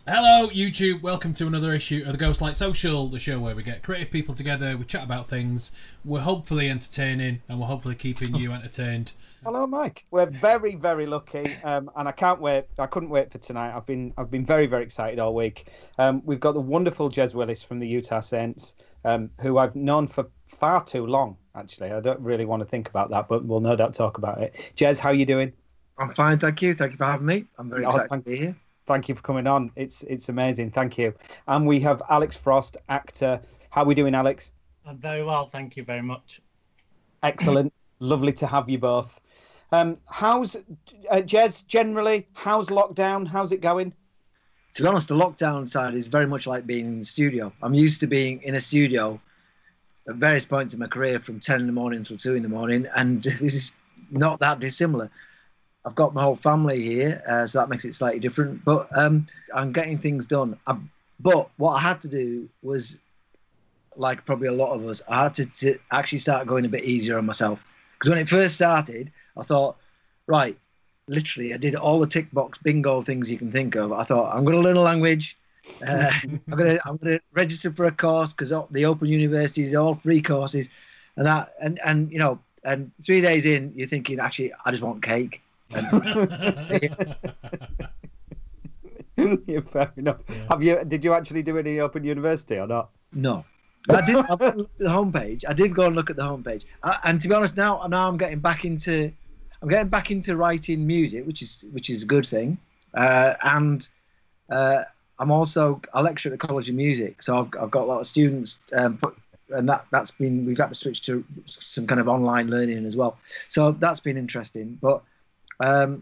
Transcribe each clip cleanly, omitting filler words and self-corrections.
Hello, YouTube. Welcome to another issue of the Ghostlight Social, the show where we get creative people together, we chat about things, we're hopefully entertaining, and we're hopefully keeping you entertained. Hello, Mike. We're very, very lucky, and I can't wait. I couldn't wait for tonight. I've been very, very excited all week. We've got the wonderful Jez Willis from the Utah Saints, who I've known for far too long. Actually, I don't really want to think about that, but we'll no doubt talk about it. Jez, how are you doing? I'm fine, thank you. Thank you for having me. I'm very excited to be here. Thank you for coming on. It's amazing. Thank you. And we have Alex Frost, actor. How are we doing, Alex? I'm very well, thank you very much. Excellent. Lovely to have you both. How's Jez, generally, how's lockdown? How's it going? To be honest, the lockdown side is very much like being in the studio. I'm used to being in a studio at various points in my career from 10 in the morning till 2 in the morning, and this is not that dissimilar. I've got my whole family here, so that makes it slightly different, but I'm getting things done. But what I had to do was, like probably a lot of us, I had to actually start going a bit easier on myself. Because when it first started, I thought, right, literally, I did all the tick box bingo things you can think of. I thought, I'm going to learn a language. I'm going to register for a course because the Open University did all free courses, and you know, and 3 days in, you're thinking, actually, I just want cake. Yeah, fair enough. Yeah. Did you actually do any Open University or not? No. I did. I went and looked at the homepage. I did go and look at the homepage, and to be honest, now I'm getting back into writing music, which is a good thing. And I lecture at the College of Music, so I've got a lot of students. And we've had to switch to some kind of online learning as well. So that's been interesting. But I've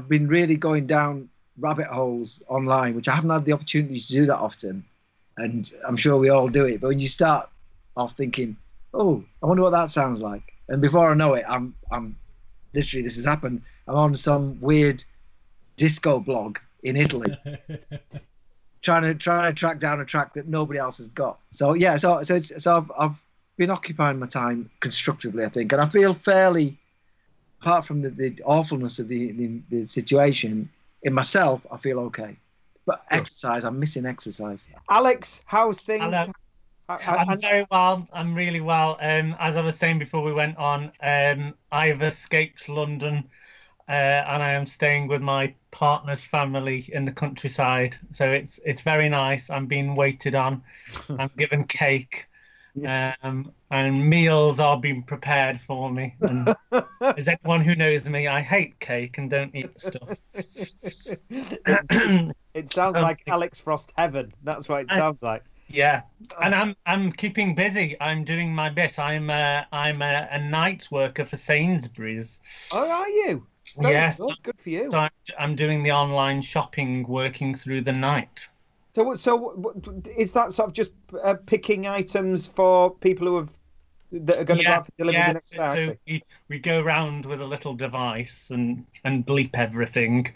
been really going down rabbit holes online, which I haven't had the opportunity to do that often. And I'm sure we all do it. But when you start off thinking, oh, I wonder what that sounds like. And before I know it, I'm literally, this has happened. I'm on some weird disco blog in Italy, trying to track down a track that nobody else has got. So yeah, so I've been occupying my time constructively, I think, and I feel fairly, apart from the awfulness of the situation, in myself, I feel okay. But exercise, I'm missing exercise. Alex, how's things? Hello. I'm very well. I'm really well. As I was saying before we went on, I've escaped London, and I am staying with my partner's family in the countryside. So it's very nice. I'm being waited on. I'm given cake, and meals are being prepared for me. And as anyone who knows me, I hate cake and don't eat the stuff. It sounds like Alex Frost heaven. That's what it sounds like. Yeah, and I'm keeping busy. I'm doing my bit. I'm a night worker for Sainsbury's. Oh, are you? Yes, good for you. So I'm doing the online shopping, working through the night. So is that sort of just picking items for people that are going to go out for delivery the next day? So we go around with a little device and bleep everything,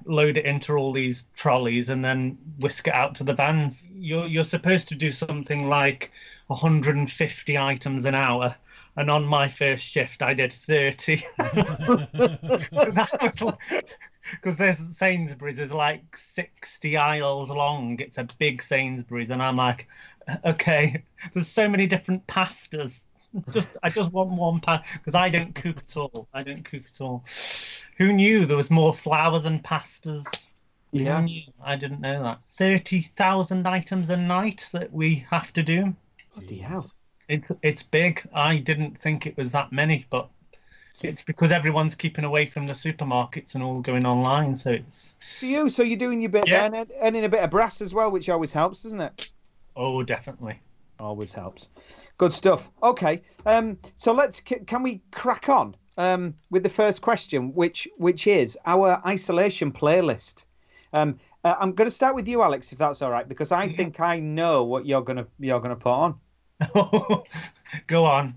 load it into all these trolleys and then whisk it out to the vans. You're supposed to do something like 150 items an hour. And on my first shift, I did 30. Because there's Sainsbury's is like 60 aisles long. It's a big Sainsbury's. And I'm like, okay, there's so many different pastas. I just want one pasta because I don't cook at all. Who knew there was more flours and pastas? Yeah. Who knew? I didn't know that. 30,000 items a night that we have to do. Bloody hell. It's big. I didn't think it was that many, but it's because everyone's keeping away from the supermarkets and all going online. So it's so you're doing your bit there and earning a bit of brass as well, which always helps, doesn't it? Oh, definitely. Always helps. Good stuff. Okay. So can we crack on with the first question, which is our isolation playlist. I'm going to start with you, Alex, if that's all right, because I think I know what you're gonna put on. Go on.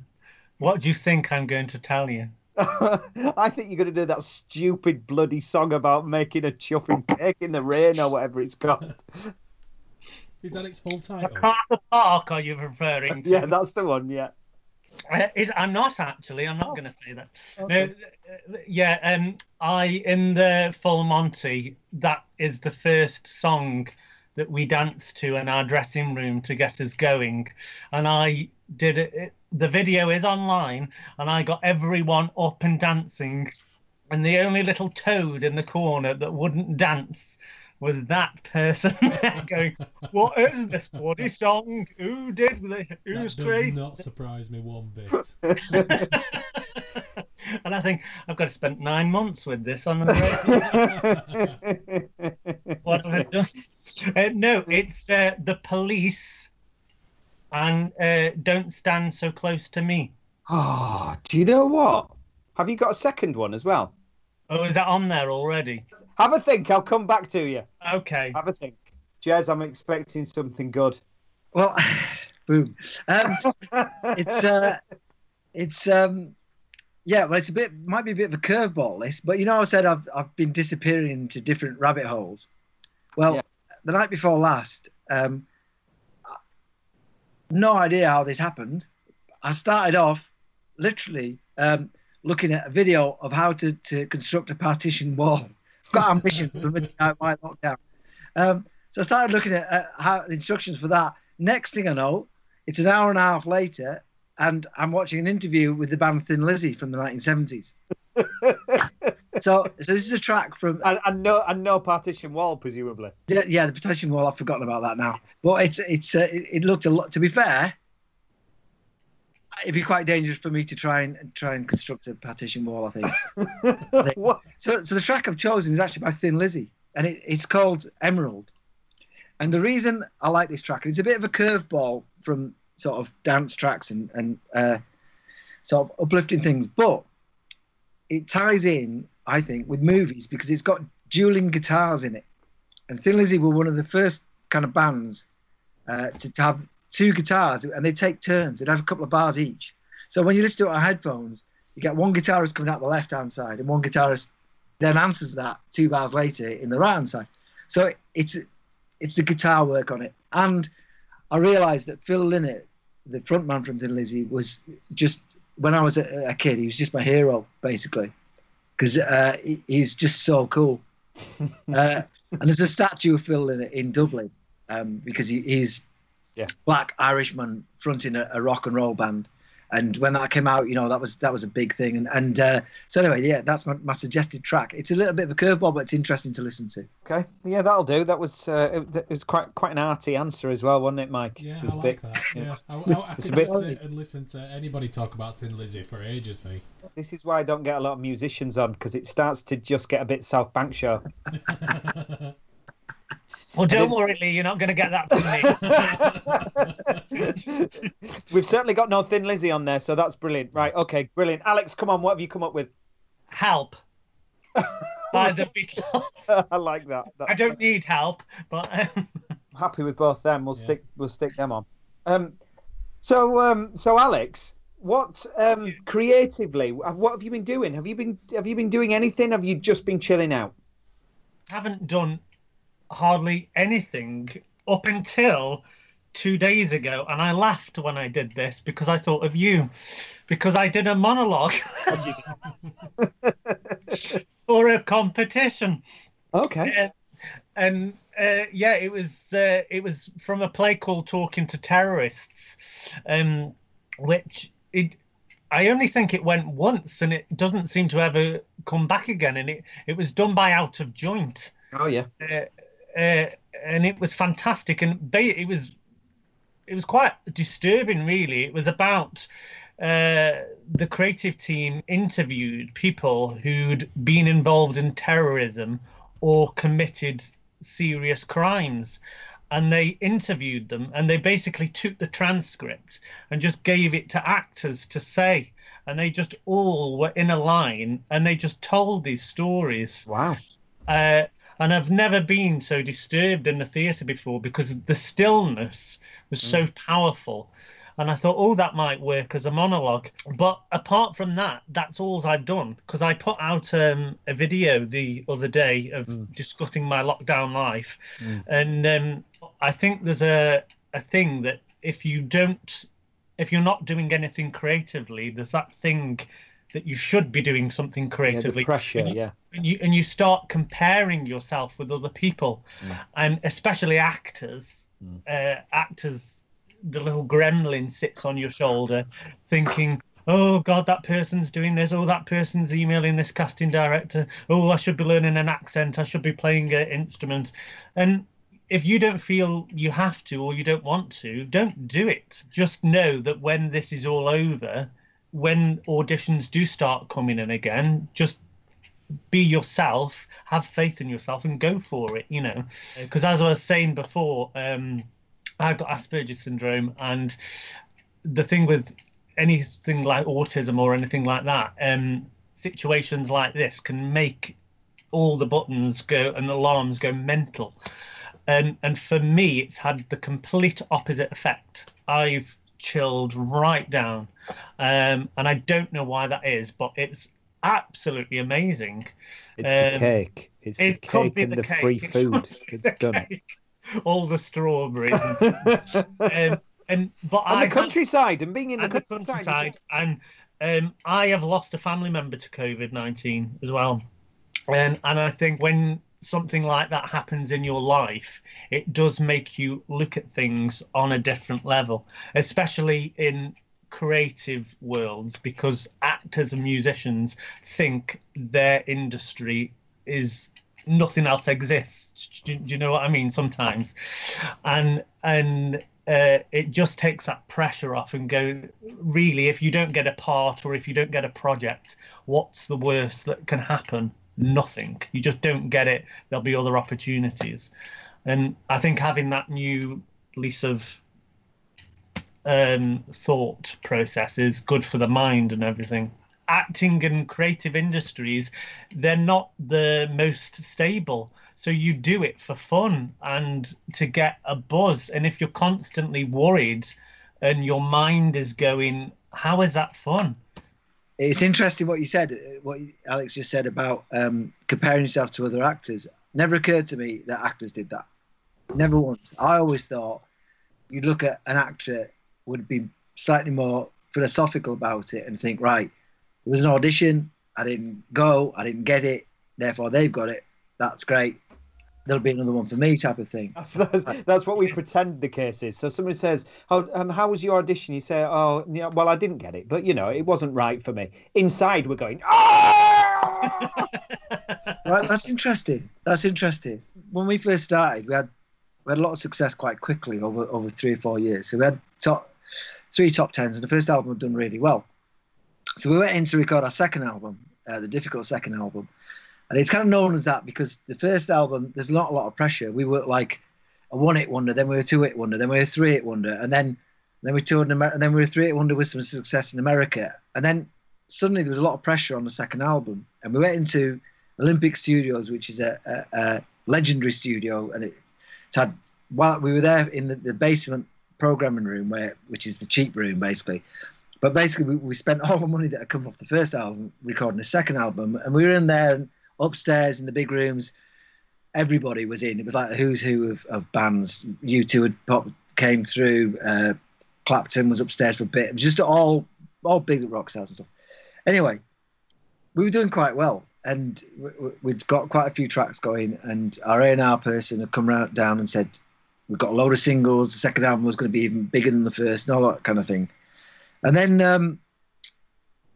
What do you think I'm going to tell you? I think you're going to do that stupid bloody song about making a chuffing cake in the rain or whatever it's called. Is that its full title? The Park are you referring to? Yeah, that's the one, yeah. I'm not actually. I'm not going to say that. Okay. No, I in the Full Monty. That is the first song that we danced to in our dressing room to get us going, and I did it. The video is online, and I got everyone up and dancing, and the only little toad in the corner that wouldn't dance was that person there going, "What is this bloody song? Who did this? Who's That crazy?" does not surprise me one bit. And I think I've got to spend 9 months with this on the what have I done? No, it's the Police and Don't Stand So Close to Me. Oh, do you know what? Have you got a second one as well? Oh, is that on there already? Have a think. I'll come back to you. Okay. Have a think. Jez, I'm expecting something good. Well, boom. Yeah, well, might be a bit of a curveball, this, but I said I've been disappearing into different rabbit holes. Well, The night before last, no idea how this happened. I started off literally looking at a video of how to construct a partition wall. I've got ambition for the midnight white lockdown. So I started looking at how the instructions for that. Next thing I know, it's an hour and a half later, and I'm watching an interview with the band Thin Lizzy from the 1970s. So this is a track from and no partition wall, presumably. Yeah, the partition wall. I've forgotten about that now. But it looked a lot. To be fair, it'd be quite dangerous for me to try and construct a partition wall, I think. So the track I've chosen is actually by Thin Lizzy, and it's called Emerald. And the reason I like this track, it's a bit of a curveball from sort of dance tracks and sort of uplifting things, but it ties in, I think, with movies because it's got dueling guitars in it. And Thin Lizzy were one of the first kind of bands to have two guitars, and they take turns. They'd have a couple of bars each. So when you listen to it on headphones, you get one guitarist coming out the left-hand side, and one guitarist then answers that 2 bars later in the right-hand side. So it's the guitar work on it. And I realised that Phil Lynott, the frontman from Thin Lizzy, was just, when I was a kid, he was just my hero, basically, because he's just so cool. And there's a statue of Phil Lynott in Dublin because he's black Irishman fronting a rock and roll band. And when that came out, that was a big thing. And so anyway, that's my suggested track. It's a little bit of a curveball, but it's interesting to listen to. Okay, yeah, that'll do. That was it was quite an arty answer as well, wasn't it, Mike? Yeah, it was I like that. Yeah, I could just sit and listen to anybody talk about Thin Lizzy for ages, mate. This is why I don't get a lot of musicians on, because it starts to just get a bit South Bank show. Well, don't worry, Lee, you're not going to get that from me. We've certainly got no Thin Lizzy on there, so that's brilliant. Right, okay, brilliant. Alex, come on, what have you come up with? Help. By the Beatles. I like that. I don't need help, but happy with both them. We'll stick them on. So Alex, what creatively, what have you been doing? Have you been doing anything? Have you just been chilling out? Haven't done hardly anything up until 2 days ago, and I laughed when I did this because I thought of you, because I did a monologue for a competition. Okay. It was from a play called Talking to Terrorists, which I only think it went once, and it doesn't seem to ever come back again. And it was done by Out of Joint. Oh yeah. And it was fantastic, and it was quite disturbing, really. It was about the creative team interviewed people who'd been involved in terrorism or committed serious crimes, and they interviewed them, and they basically took the transcript and just gave it to actors to say, and they just all were in a line, and they just told these stories. Wow. And I've never been so disturbed in the theatre before, because the stillness was so powerful. And I thought, oh, that might work as a monologue. But apart from that, that's all I've done, because I put out a video the other day of discussing my lockdown life. And I think there's a thing that if you don't if you're not doing anything creatively, there's that thing that you should be doing something creatively. The pressure, and you start comparing yourself with other people, and especially actors. Actors, the little gremlin sits on your shoulder, thinking, "Oh God, that person's doing this. Oh, that person's emailing this casting director. Oh, I should be learning an accent. I should be playing an instrument." And if you don't feel you have to, or you don't want to, don't do it. Just know that when this is all over, when auditions do start coming in again, just be yourself, have faith in yourself, and go for it, you know. Because as I was saying before, I've got Asperger's syndrome, and the thing with anything like autism or anything like that, situations like this can make all the buttons go and alarms go mental. And for me, it's had the complete opposite effect. I've chilled right down, and I don't know why that is, but it's absolutely amazing. It's the cake. It's the cake and the free food. It's done. All the strawberries and the countryside, and being in the countryside. And I have lost a family member to COVID-19 as well, and I think when something like that happens in your life, it does make you look at things on a different level, especially in creative worlds, because actors and musicians think their industry is nothing else exists. Do you know what I mean? Sometimes, and it just takes that pressure off and go, really, if you don't get a part or if you don't get a project, what's the worst that can happen? Nothing. You just don't get it. There'll be other opportunities. And I think having that new lease of thought process is good for the mind and everything. Acting and creative industries, they're not the most stable. So you do it for fun and to get a buzz. And if you're constantly worried and your mind is going, how is that fun? It's interesting what you said, what Alex just said about comparing yourself to other actors. Never occurred to me that actors did that. Never once. I always thought you'd look at an actor, would be slightly more philosophical about it and think, right, it was an audition, I didn't go, I didn't get it, therefore they've got it, that's great, there'll be another one for me type of thing. That's what we pretend the case is. So somebody says, how was your audition? You say, oh, yeah, well, I didn't get it, but, you know, it wasn't right for me. Inside, we're going, oh! Right, that's interesting. That's interesting. When we first started, we had a lot of success quite quickly over 3 or 4 years. So we had 3 top tens, and the first album had done really well. So we went in to record our second album, the difficult second album. And it's kind of known as that because the first album, there's not a lot of pressure. We were like a 1-hit wonder, then we were a 2-hit wonder, then we were a 3-hit wonder, and then we toured in America, and then we were a 3-hit wonder with some success in America. And then suddenly there was a lot of pressure on the second album. And we went into Olympic Studios, which is a legendary studio, and it had, while we were there in the basement programming room, which is the cheap room basically. But basically we spent all the money that had come off the first album recording the second album, and we were in there and upstairs in the big rooms. Everybody was in. It was like a who's who of bands. U2 came through. Clapton was upstairs for a bit. It was just all big rock stars and stuff. Anyway, we were doing quite well, and we'd got quite a few tracks going. And our A&R person had come down and said, "We've got a load of singles. The second album was going to be even bigger than the first," and all that kind of thing. And then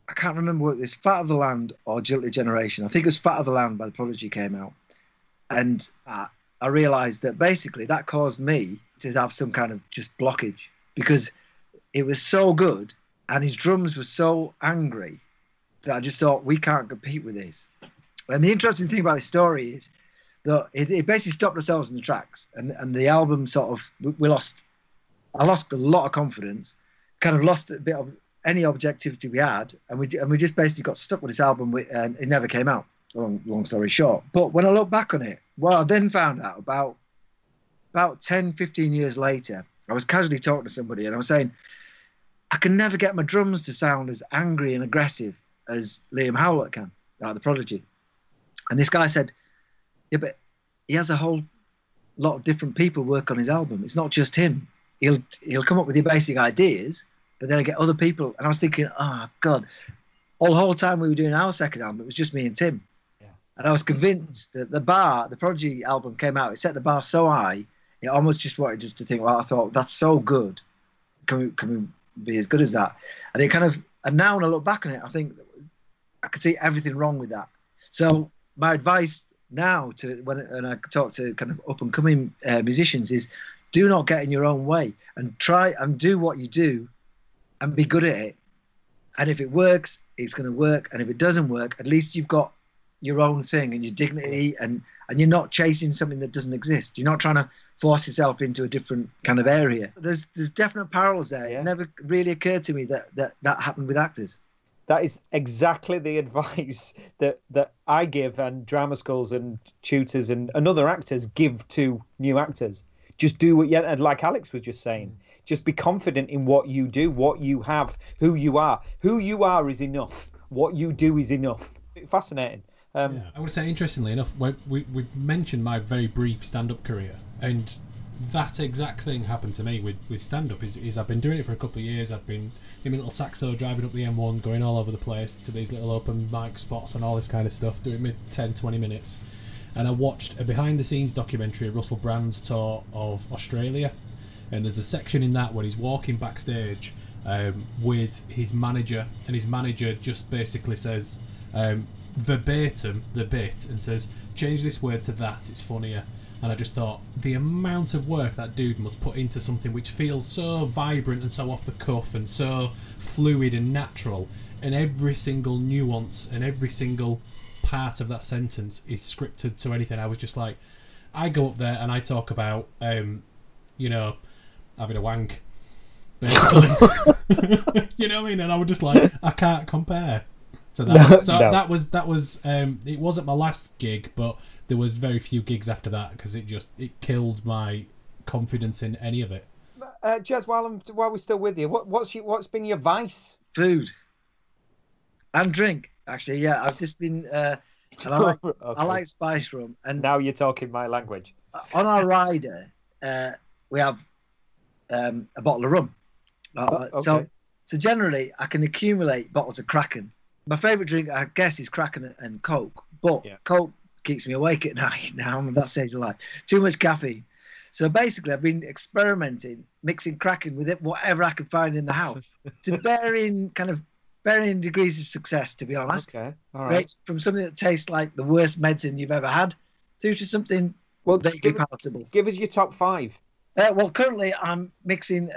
I can't remember what this, Fat of the Land or Jilted Generation. I think it was Fat of the Land by The Prodigy came out. And I realised that basically that caused me to have some kind of just blockage because it was so good and his drums were so angry that I just thought, we can't compete with this. And the interesting thing about this story is that it basically stopped ourselves in the tracks. And the album sort of, I lost a lot of confidence, kind of lost a bit of any objectivity we had, and we just basically got stuck with this album, and it never came out. Long story short. But when I look back on it, well, I then found out about 10, 15 years later, I was casually talking to somebody, and I was saying, I can never get my drums to sound as angry and aggressive as Liam Howlett can, like The Prodigy. And this guy said, yeah, but he has a whole lot of different people work on his album. It's not just him. He'll come up with your basic ideas, But then I get other people, and I was thinking, oh God, all the whole time we were doing our second album, it was just me and Tim. Yeah. And I was convinced that the Prodigy album came out, it set the bar so high, it almost just wanted just to think, well, I thought, that's so good. Can we be as good as that? And it kind of, and now when I look back on it, I think I could see everything wrong with that. So my advice now to when I talk to kind of up and coming musicians is, do not get in your own way, and try and do what you do and be good at it. And if it works, it's going to work. And if it doesn't work, at least you've got your own thing and your dignity, and you're not chasing something that doesn't exist. You're not trying to force yourself into a different kind of area. There's definite parallels there. Yeah. It never really occurred to me that happened with actors. That is exactly the advice that I give, and drama schools and tutors and other actors give to new actors. Just do what you, and like Alex was just saying, just be confident in what you do, what you have, who you are. Who you are is enough. What you do is enough. Fascinating. I would say, interestingly enough, we've mentioned my very brief stand-up career, and that exact thing happened to me with stand-up. Is I've been doing it for a couple of years. I've been in my little Saxo driving up the M1, going all over the place to these little open mic spots and all this kind of stuff, doing mid 10-20 minutes. And I watched a behind-the-scenes documentary of Russell Brand's tour of Australia, and there's a section in that where he's walking backstage with his manager, and his manager just basically says verbatim the bit and says, change this word to that, it's funnier. And I just thought, the amount of work that dude must put into something which feels so vibrant and so off the cuff and so fluid and natural, and every single nuance and every single part of that sentence is scripted to anything. I was just like, I go up there and I talk about you know, having a wank, basically. You know what I mean? And I was just like, I can't compare to that. So that was it wasn't my last gig, but there was very few gigs after that, because it killed my confidence in any of it. Jez, while we're still with you, what's been your vice? Food and drink. Actually, yeah, I've just been. And I like spice rum. And now you're talking my language. On our rider, we have a bottle of rum. Okay. So generally, I can accumulate bottles of Kraken. My favourite drink, I guess, is Kraken and Coke. But Coke keeps me awake at night now, and that saves a life. Too much caffeine. So basically, I've been experimenting, mixing Kraken with whatever I can find in the house, to varying degrees of success, to be honest. Okay, all right. From something that tastes like the worst medicine you've ever had, through to something vaguely palatable. Give us your top 5. Well, currently I'm mixing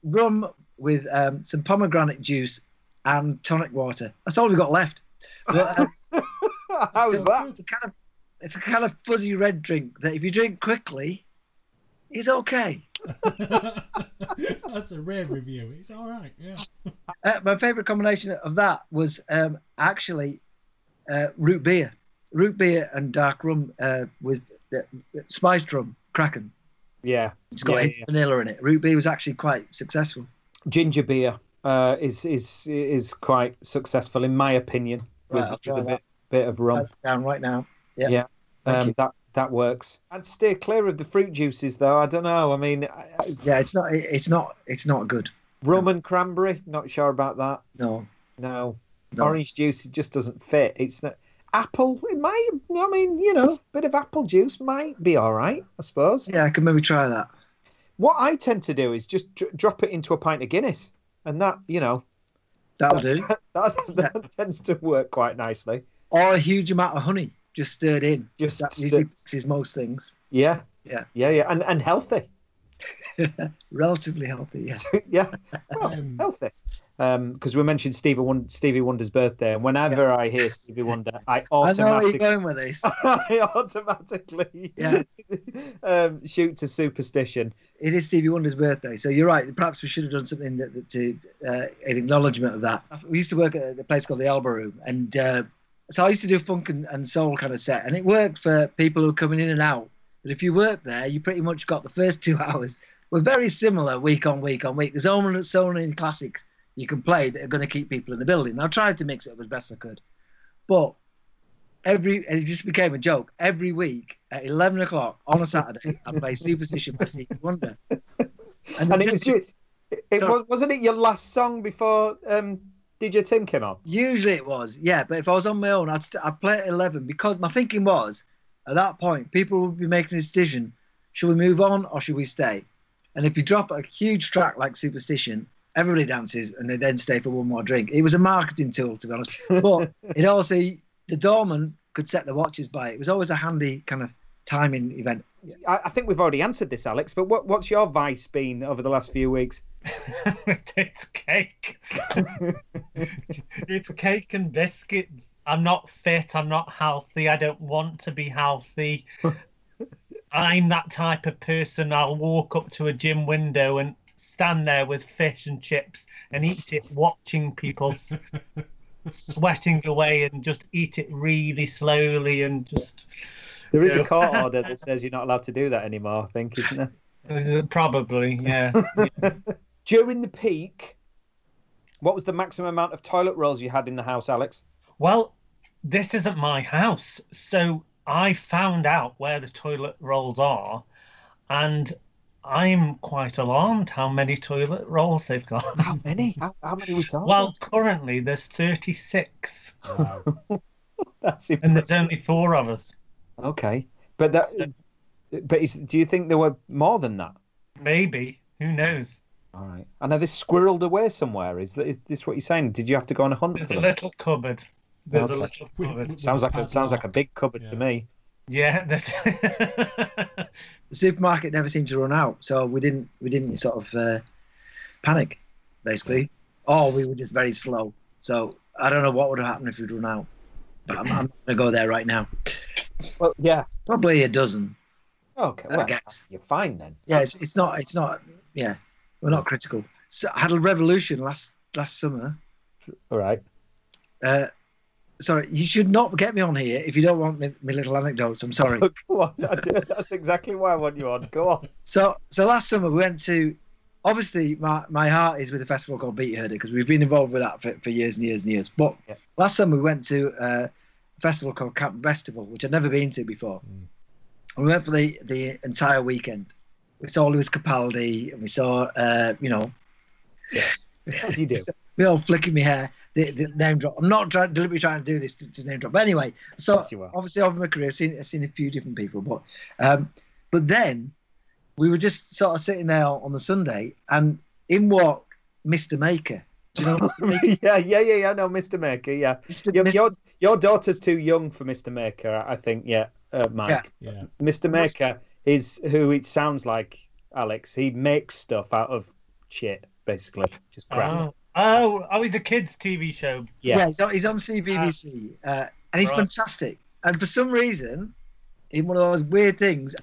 rum with some pomegranate juice and tonic water. That's all we've got left. But, how's that? It's a kind of fuzzy red drink that, if you drink quickly, is okay. That's a rare review. It's all right. Yeah. My favourite combination of that was actually root beer and dark rum with spiced rum, Kraken. Yeah, it's got vanilla in it. Root beer was actually quite successful. Ginger beer is quite successful, in my opinion, with a bit of rum. Down right now. Yeah. That works. And stay clear of the fruit juices, though. I don't know. I mean, yeah, it's not good. Rum and cranberry. Not sure about that. No. Orange juice, it just doesn't fit. It's not. Apple, it might. I mean, you know, a bit of apple juice might be all right, I suppose. Yeah, I can maybe try that. What I tend to do is just drop it into a pint of Guinness, and that, you know, that'll do. That tends to work quite nicely. Or a huge amount of honey, just stirred in. That usually fixes most things. Yeah, and healthy. Relatively healthy, yeah. Yeah, well, healthy. Because we mentioned Stevie Wonder's birthday, and whenever I hear Stevie Wonder, I automatically. I know where you're going with this. I automatically shoot to superstition. It is Stevie Wonder's birthday, so you're right. Perhaps we should have done something to an acknowledgement of that. We used to work at a place called the Elbow Room, and so I used to do a funk and soul kind of set, and it worked for people who were coming in and out. But if you worked there, you pretty much got the first 2 hours were very similar week on week on week. There's only classics you can play that are going to keep people in the building. I tried to mix it up as best I could, but it just became a joke. Every week at 11 o'clock on a Saturday, I play Superstition by Stevie Wonder. And it Wasn't it your last song before DJ Tim came on? Usually it was, yeah. But if I was on my own, I'd play at 11 because my thinking was, at that point, people would be making a decision: should we move on or should we stay? And if you drop a huge track like Superstition, everybody dances and they then stay for one more drink. It was a marketing tool, to be honest. But it also, the doorman could set the watches by it. It was always a handy kind of timing event. I think we've already answered this, Alex, but what's your vice been over the last few weeks? It's cake. It's cake and biscuits. I'm not fit. I'm not healthy. I don't want to be healthy. I'm that type of person. I'll walk up to a gym window and stand there with fish and chips and eat it, watching people sweating away, and just eat it really slowly and just... There is a court order that says you're not allowed to do that anymore, I think, isn't there? Probably, yeah. During the peak, what was the maximum amount of toilet rolls you had in the house, Alex? Well, this isn't my house, so I found out where the toilet rolls are, and I'm quite alarmed how many toilet rolls they've got. How many? How many we talking? Well, currently there's 36. Wow. And there's only 4 of us. Okay, but do you think there were more than that? Maybe. Who knows? All right. And are they squirreled away somewhere? Is this what you're saying? Did you have to go on a hunt? There's for a them? little cupboard. There's Okay. a little cupboard. Sounds like a big cupboard to me. Yeah. The supermarket never seemed to run out, so we didn't sort of panic, basically. Or we were just very slow. So I don't know what would have happened if we'd run out. But I'm going to go there right now. Well, yeah, probably a dozen. Okay, well, I guess you're fine then. Yeah, it's not. Yeah, we're not critical. So I had a revolution last summer. All right. Sorry, you should not get me on here if you don't want me little anecdotes. I'm sorry. Go on. That's exactly why I want you on. Go on. So last summer we went to. Obviously, my heart is with a festival called Beat Herder because we've been involved with that for years and years and years. But last summer we went to a festival called Camp Festival, which I'd never been to before. And we went for the entire weekend. We saw Lewis Capaldi, and we saw, As you do. We all flicking my hair, the name drop. I'm not deliberately trying to do this to name drop. But anyway, so obviously over my career, I've seen a few different people. But then we were just sort of sitting there on the Sunday, and in walked Mr. Maker. Do you know Mr. Maker? Yeah. I know Mr. Maker. Yeah. Your daughter's too young for Mr. Maker, I think. Yeah, Mike. Yeah. Mr. Maker is who it sounds like, Alex. He makes stuff out of shit, basically, just crap. Oh, he's a kids' TV show. Yeah, he's on CBBC, and he's fantastic. And for some reason, in one of those weird things,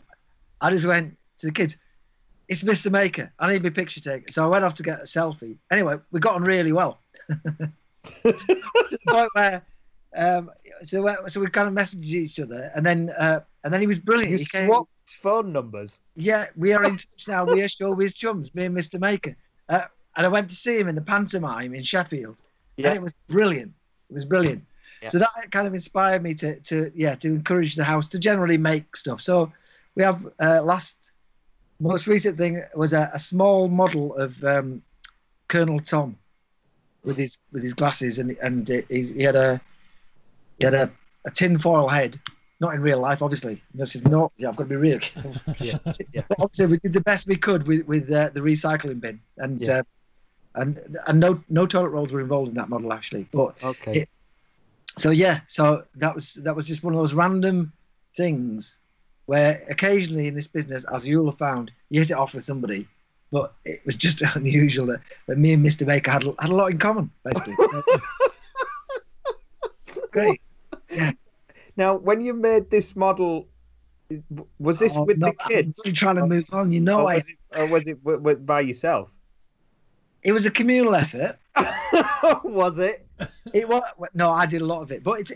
I just went to the kids, "It's Mr. Maker. I need my picture taken." So I went off to get a selfie. Anyway, we got on really well. To the point where, so we kind of messaged each other, and then he was brilliant. You swapped phone numbers. Yeah, we are in touch now. We are showbiz chums, me and Mr. Maker. And I went to see him in the pantomime in Sheffield, and it was brilliant. It was brilliant. Yeah. So that kind of inspired me to encourage the house to generally make stuff. So we have most recent thing was a small model of Colonel Tom with his glasses, and he had a tinfoil head. Not in real life, obviously. This is not. Yeah, I've got to be real. Yeah. But obviously, we did the best we could with the recycling bin, and no toilet rolls were involved in that model actually. But okay. So that was just one of those random things where occasionally in this business, as you'll have found, you hit it off with somebody, but it was just unusual that me and Mr. Baker had a lot in common, basically. Great. Yeah. Now, when you made this model, was this with the kids? I'm trying to move on, or was it by yourself? It was a communal effort. Was it? It was. No, I did a lot of it, but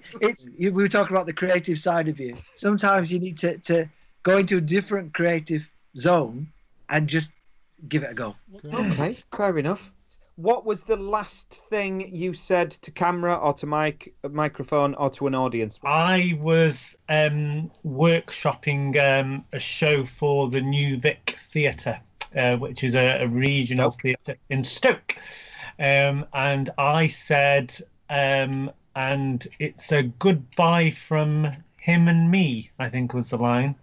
we were talking about the creative side of you. Sometimes you need to go into a different creative zone and just give it a go. Okay, fair enough. What was the last thing you said to camera or to microphone or to an audience? I was workshopping a show for the New Vic Theatre which is a regional theatre in Stoke. And I said, and it's a goodbye from him and me, I think was the line.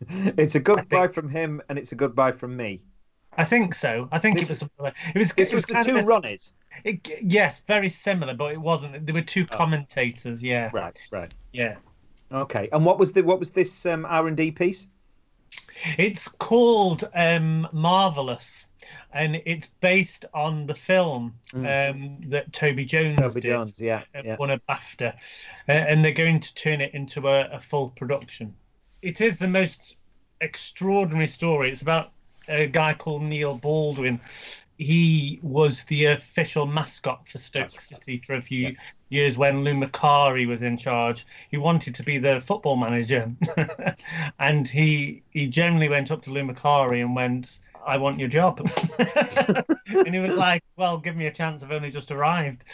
It's a goodbye from him, and it's a goodbye from me. I think so. I think it was something like it was the two Ronnies. Yes, very similar, but it wasn't. There were two commentators. Yeah. Right. Yeah. Okay. And what was this R&D piece? It's called Marvelous, and it's based on the film that Toby Jones did. Won a BAFTA, and they're going to turn it into a full production. It is the most extraordinary story. It's about a guy called Neil Baldwin. He was the official mascot for Stoke City for a few years when Lou Macari was in charge. He wanted to be the football manager. And he generally went up to Lou Macari and went, "I want your job." And he was like, "Well, give me a chance. I've only just arrived."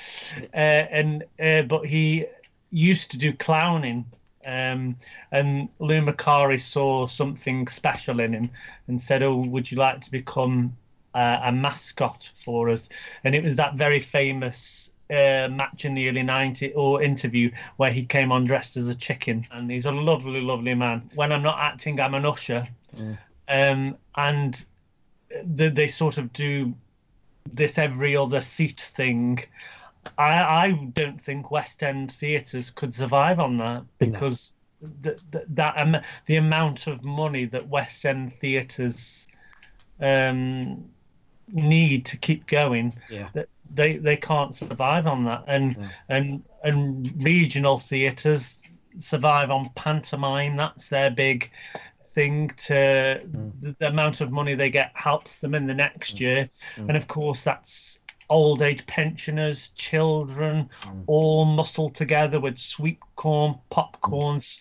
But he used to do clowning. And Lou Macari saw something special in him and said, "Oh, would you like to become a mascot for us?" And it was that very famous match in the early 90s or interview where he came on dressed as a chicken. And he's a lovely, lovely man. When I'm not acting, I'm an usher. And they sort of do this every other seat thing. I don't think West End theatres could survive on that, because the amount of money that West End theatres need to keep going, that they can't survive on that, and regional theatres survive on pantomime. That's their big thing. The amount of money they get helps them in the next year, and of course that's old age pensioners, children, all muscled together with sweet corn, popcorns,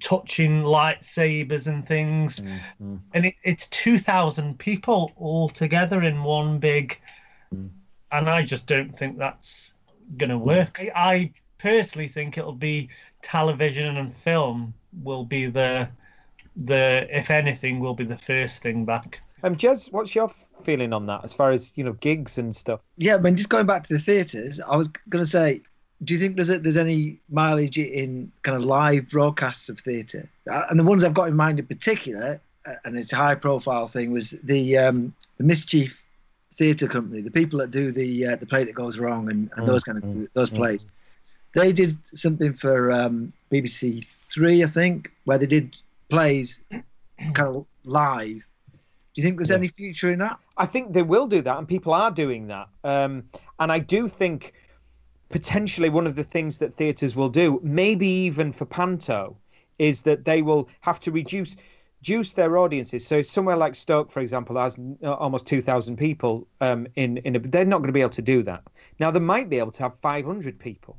touching lightsabers and things. And it's 2,000 people all together in one big, and I just don't think that's gonna work. I personally think it'll be television and film will be the if anything will be the first thing back. Jez, what's your feeling on that as far as, gigs and stuff? Yeah, but just going back to the theatres, I was going to say, do you think there's any mileage in kind of live broadcasts of theatre? And the ones I've got in mind in particular, and it's a high profile thing, was the Mischief Theatre Company, the people that do the Play That Goes Wrong and those kind of those plays. They did something for BBC Three, I think, where they did plays kind of live. Do you think there's any future in that? I think they will do that, and people are doing that. And I do think potentially one of the things that theatres will do, maybe even for Panto, is that they will have to reduce their audiences. So somewhere like Stoke, for example, has almost 2,000 people they're not going to be able to do that. Now, they might be able to have 500 people.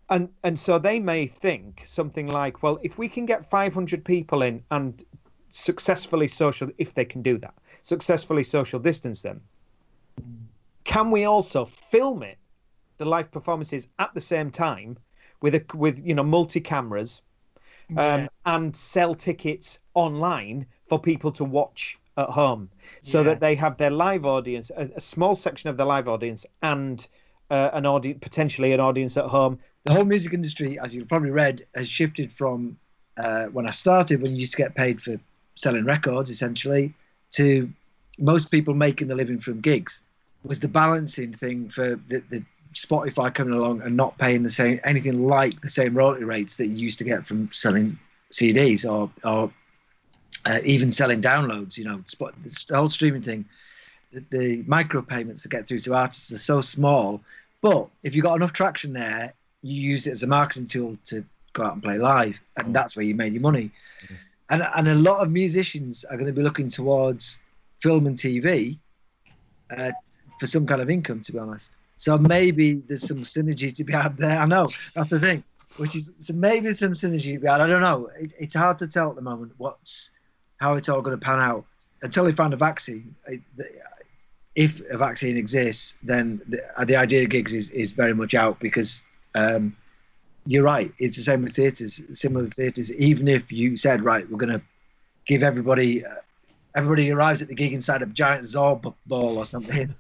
And so they may think something like, well, if we can get 500 people in and successfully if they can do that, successfully social distance them, can we also film it, the live performances, at the same time with multi cameras, and sell tickets online for people to watch at home, so that they have their live audience, a small section of the live audience, and an audience, potentially an audience at home. The whole music industry, as you've probably read, has shifted from when I started, when you used to get paid for selling records, essentially, to most people making the living from gigs. Was the balancing thing for the Spotify coming along and not paying anything like the same royalty rates that you used to get from selling CDs or even selling downloads. The whole streaming thing, the micro payments that get through to artists are so small, but if you got enough traction there, you use it as a marketing tool to go out and play live, and that's where you made your money. And a lot of musicians are going to be looking towards film and TV for some kind of income, to be honest. So maybe there's some synergy to be had there. I know, that's the thing. So maybe there's some synergy to be had. I don't know. It's hard to tell at the moment how it's all going to pan out until we find a vaccine. If a vaccine exists, then the idea of gigs is very much out, because you're right. It's the same with theatres, similar to theatres. Even if you said, right, we're going to give everybody everybody arrives at the gig inside a giant Zorb ball or something.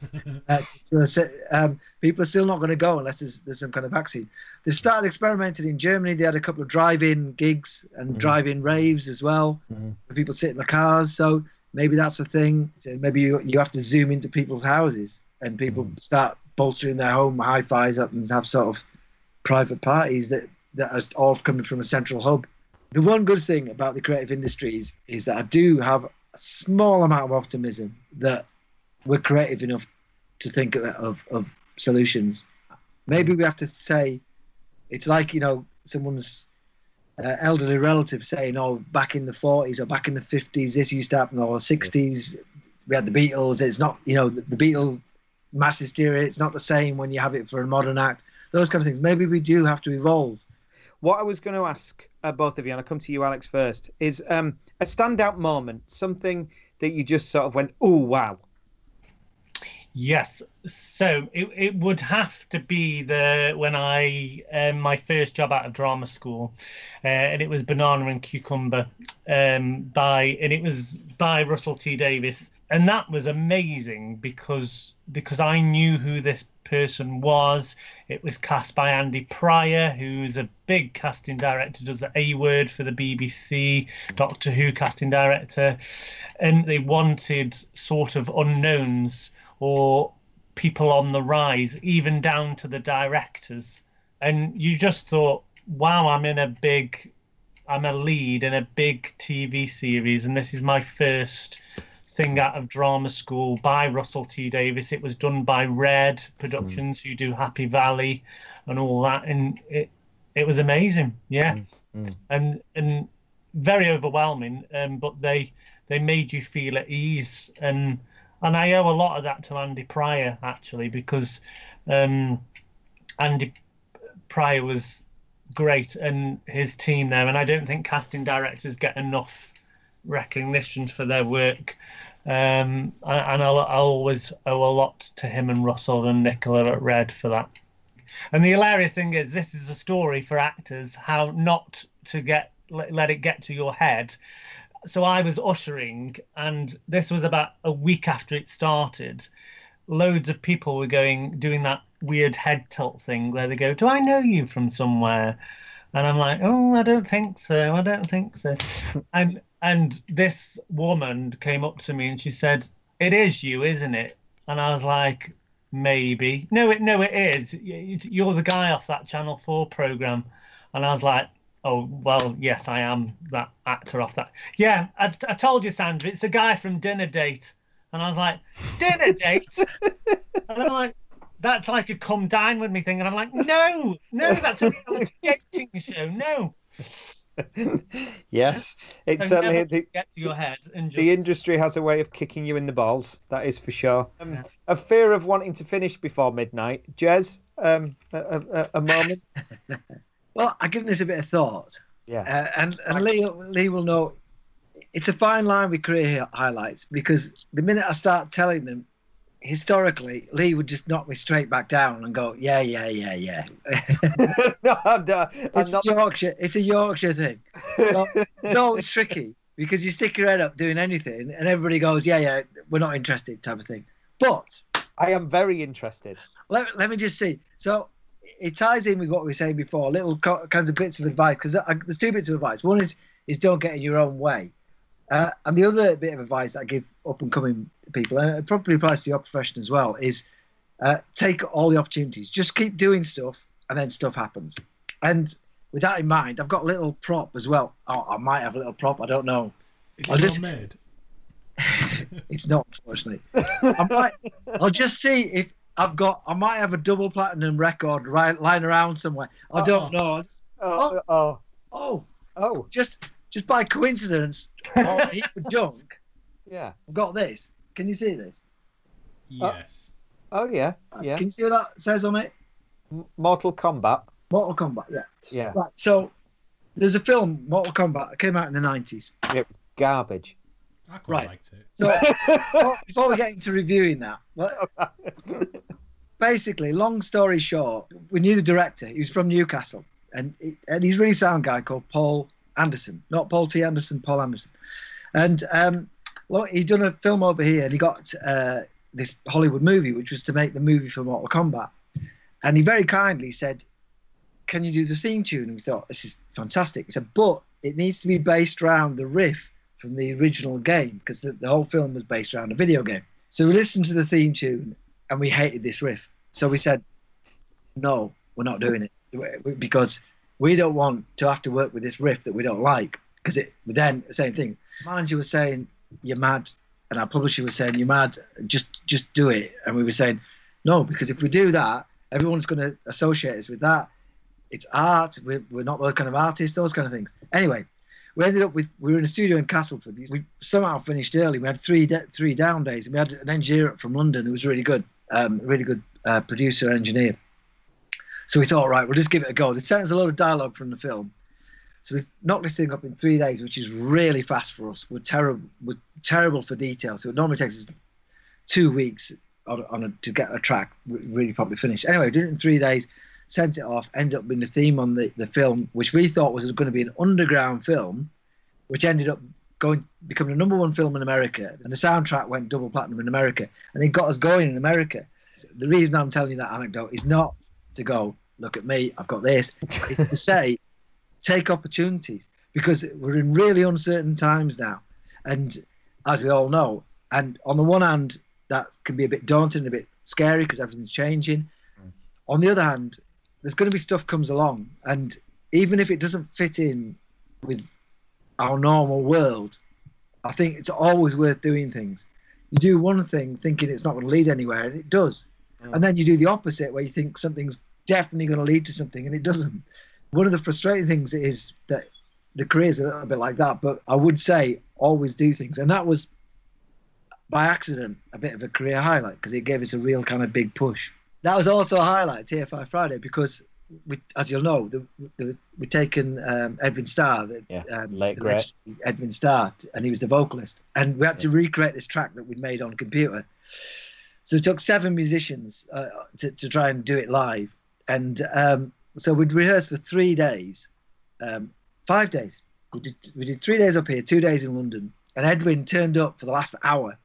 People are still not going to go unless there's some kind of vaccine. They've started experimenting in Germany. They had a couple of drive-in gigs and drive-in raves as well, where people sit in the cars. So maybe that's a thing. So maybe you have to zoom into people's houses and people start bolstering their home hi-fis up and have sort of private parties that are all coming from a central hub. The one good thing about the creative industries is that I do have a small amount of optimism that we're creative enough to think of solutions. Maybe we have to say, it's like, someone's elderly relative saying, oh, back in the 40s or back in the 50s, this used to happen, or 60s, we had the Beatles. It's not, the Beatles mass hysteria, it's not the same when you have it for a modern act. Those kind of things. Maybe we do have to evolve. What I was going to ask both of you, and I'll come to you, Alex, first, is a standout moment, something that you just sort of went, oh, wow. Yes, so it would have to be when my first job out of drama school, and it was Banana and Cucumber, and it was by Russell T Davies, and that was amazing because I knew who this person was. It was cast by Andy Pryor, who's a big casting director, does the A Word for the BBC, Doctor Who casting director, and they wanted sort of unknowns or people on the rise, even down to the directors. And you just thought, wow, I'm a lead in a big TV series, and this is my first thing out of drama school by Russell T Davies. It was done by Red Productions, who do Happy Valley and all that, and it was amazing. And very overwhelming, but they made you feel at ease, and I owe a lot of that to Andy Pryor, actually, because Andy Pryor was great, and his team there, and I don't think casting directors get enough recognition for their work, and I'll always owe a lot to him and Russell and Nicola at Red for that. And the hilarious thing is, this is a story for actors, how not to let it get to your head. So I was ushering, and this was about a week after it started. Loads of people were doing that weird head tilt thing where they go, do I know you from somewhere? And I'm like, oh, I don't think so. And this woman came up to me and she said, it is you, isn't it? And I was like, maybe. No, it is. You're the guy off that Channel 4 program. And I was like, oh, well, yes, I am that actor off that. Yeah, I told you, Sandra, it's a guy from Dinner Date. And I was like, Dinner Date? And I'm like, that's like a come dine with me thing. And I'm like, no, that's a reality dating show. No. Yes, it's so certainly get to your head. And the industry has a way of kicking you in the balls. That is for sure. A fear of wanting to finish before midnight. Jez, a moment. Well, I've given this a bit of thought. Yeah. And Lee will know it's a fine line with career highlights, because the minute I start telling them, historically, Lee would just knock me straight back down and go, yeah. No, I'm not. Yorkshire. It's a Yorkshire thing. So it's always tricky because you stick your head up doing anything and everybody goes, yeah, we're not interested, type of thing. But I am very interested. Let me just see. So it ties in with what we were saying before, little kinds of bits of advice, because there's two bits of advice. One is don't get in your own way. And the other bit of advice I give up-and-coming people, and it probably applies to your profession as well, is take all the opportunities. Just keep doing stuff, and then stuff happens. And with that in mind, I've got a little prop as well. Oh, I might have a little prop. I don't know. Is it not made? It's not, unfortunately. I'll just see if I might have a double platinum record lying around somewhere. I don't know. Just by coincidence, or even junk. Yeah, I've got this. Can you see this? Yes. Oh yeah. Can you see what that says on it? Mortal Kombat. Mortal Kombat. Yeah. Yeah. Right. So there's a film, Mortal Kombat. It came out in the 90s. It was garbage. I quite liked it. So before we get into reviewing that, basically, long story short, we knew the director. He was from Newcastle, and he's a really sound guy called Paul Anderson, not Paul T. Anderson, Paul Anderson. And Well, he'd done a film over here, and he got this Hollywood movie, which was to make the movie for Mortal Kombat. And he very kindly said, "Can you do the theme tune?" And we thought, this is fantastic. He said, "But it needs to be based around the riff from the original game, because the whole film was based around a video game." So we listened to the theme tune, and we hated this riff. So we said, "No, we're not doing it, because we don't want to have to work with this riff that we don't like." Because then the same thing. The manager was saying, "You're mad," and our publisher was saying, "You're mad. Just do it." And we were saying, "No, because if we do that, everyone's going to associate us with that. It's art. We're not those kind of artists. Those kind of things." Anyway, we ended up we were in a studio in Castleford. We somehow finished early. We had three down days, and we had an engineer up from London who was really good, producer engineer. So we thought, right, we'll just give it a go. They sent us a load of dialogue from the film. So we've knocked this thing up in 3 days, which is really fast for us. We're terrible for detail. So it normally takes us 2 weeks to get a track really probably finished. Anyway, we did it in 3 days, sent it off, ended up being the theme on the film, which we thought was going to be an underground film, which ended up becoming the #1 film in America. And the soundtrack went double platinum in America. And it got us going in America. The reason I'm telling you that anecdote is not to go, "Look at me, I've got this." It's to say, take opportunities, because we're in really uncertain times now, and as we all know, and on the one hand that can be a bit daunting, a bit scary, because everything's changing. On the other hand, there's going to be stuff comes along, and even if it doesn't fit in with our normal world, I think it's always worth doing things. You do one thing thinking it's not going to lead anywhere, and it does. And then you do the opposite, where you think something's definitely going to lead to something, and it doesn't. One of the frustrating things is that the career's a little bit like that, but I would say always do things. And that was, by accident, a bit of a career highlight, because it gave us a real kind of big push. That was also a highlight, TFI Friday, because, as you'll know, we've taken Edwin Starr, late great Edwin Starr, and he was the vocalist. And we had to recreate this track that we'd made on computer. So it took 7 musicians to try and do it live. And so we'd rehearsed for 3 days, 5 days. We did 3 days up here, 2 days in London. And Edwin turned up for the last hour,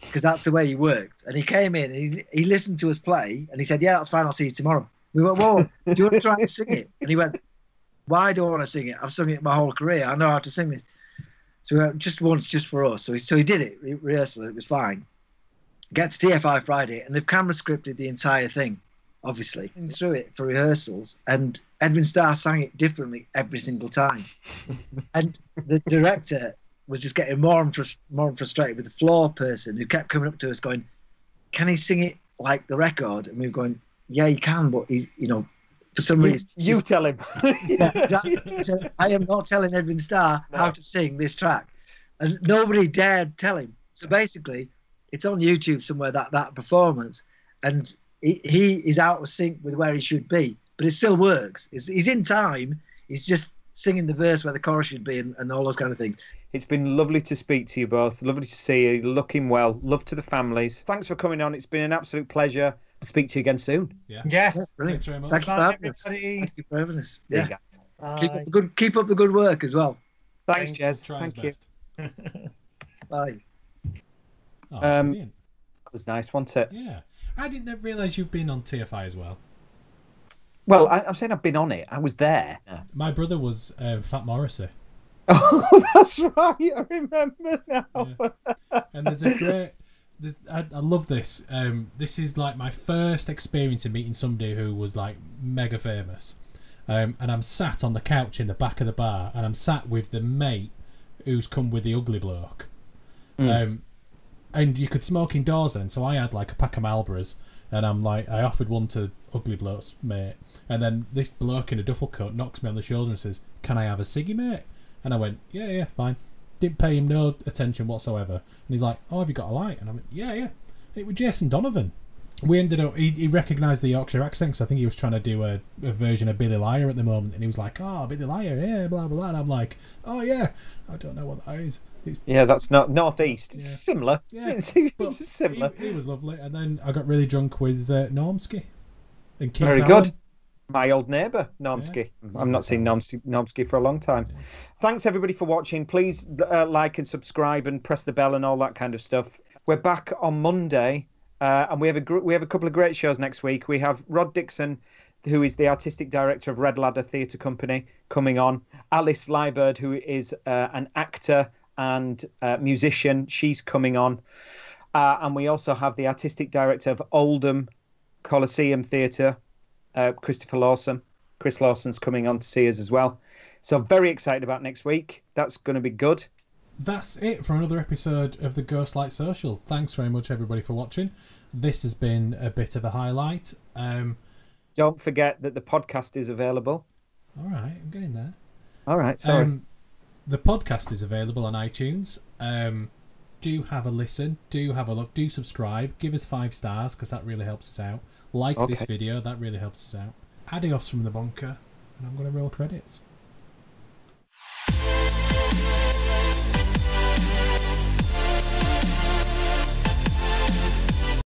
because that's the way he worked. And he came in, and he listened to us play, and he said, "Yeah, that's fine, I'll see you tomorrow." We went, "Whoa, do you want to try and sing it?" And he went, "Why do I want to sing it? I've sung it my whole career. I know how to sing this." So we went, "Just once, just for us." So he did it, rehearsal, it was fine. Get to TFI Friday, and they've camera scripted the entire thing, obviously, through it for rehearsals, and Edwin Starr sang it differently every single time. And the director was just getting more and frustrated with the floor person, who kept coming up to us going, "Can he sing it like the record?" And we were going, "Yeah, he can, but he's, for some reason..." You tell him. He said, "I am not telling Edwin Starr how to sing this track." And nobody dared tell him. So basically, it's on YouTube somewhere, that performance, and he is out of sync with where he should be, but it still works. He's in time. He's just singing the verse where the chorus should be, and all those kind of things. It's been lovely to speak to you both. Lovely to see you. Looking well. Love to the families. Thanks for coming on. It's been an absolute pleasure. I'll speak to you again soon. Yeah. Yes. Yeah, brilliant. Thanks very much. Thanks for having us. Everybody. Thank you for having us. There Yeah. you go. Keep up the good work as well. Thanks, Jez. Try his Thank you. best. Bye. Oh, brilliant. That was nice, wasn't it? Yeah. I didn't realise you've been on TFI as well. Well, I'm saying I've been on it. I was there. My brother was Fat Morrissey. Oh, that's right. I remember now. Yeah. And there's a great... I love this. This is like my first experience of meeting somebody who was like mega famous. And I'm sat on the couch in the back of the bar, and I'm sat with the mate who's come with the ugly bloke. And you could smoke indoors then, so I had like a pack of Marlboros, and I offered one to ugly bloke's mate, and then this bloke in a duffel coat knocks me on the shoulder and says, "Can I have a ciggy, mate?" And I went, yeah, fine. Didn't pay him no attention whatsoever. And he's like, "Oh, have you got a light?" And I went, yeah. It was Jason Donovan. We ended up, he recognised the Yorkshire accent, because I think he was trying to do a version of Billy Liar at the moment, and he was like, "Oh, Billy Liar, yeah, blah, blah, blah." And I'm like, "Oh, yeah, I don't know what that is." Yeah, that's not northeast. It's similar. Yeah, it's similar. He was lovely. And then I got really drunk with Normsky and Keith Very Allen. good. My old neighbour, Nomsky. Yeah. I've not seen Nomsky for a long time. Yeah. Thanks, everybody, for watching. Please like and subscribe and press the bell and all that kind of stuff. We're back on Monday, and we have a couple of great shows next week. We have Rod Dixon, who is the artistic director of Red Ladder Theatre Company, coming on. Alice Liebird, who is an actor and musician, she's coming on. And we also have the artistic director of Oldham Coliseum Theatre, Christopher Lawson. Chris Lawson's coming on to see us as well. So very excited about next week. That's going to be good. That's it for another episode of the Ghostlight Social. Thanks very much, everybody, for watching. This has been a bit of a highlight. Don't forget that the podcast is available. All right, I'm getting there. All right, sorry. The podcast is available on iTunes. Do have a listen. Do have a look. Do subscribe. Give us 5 stars because that really helps us out. Like this video. That really helps us out. Adios from the bunker. And I'm going to roll credits.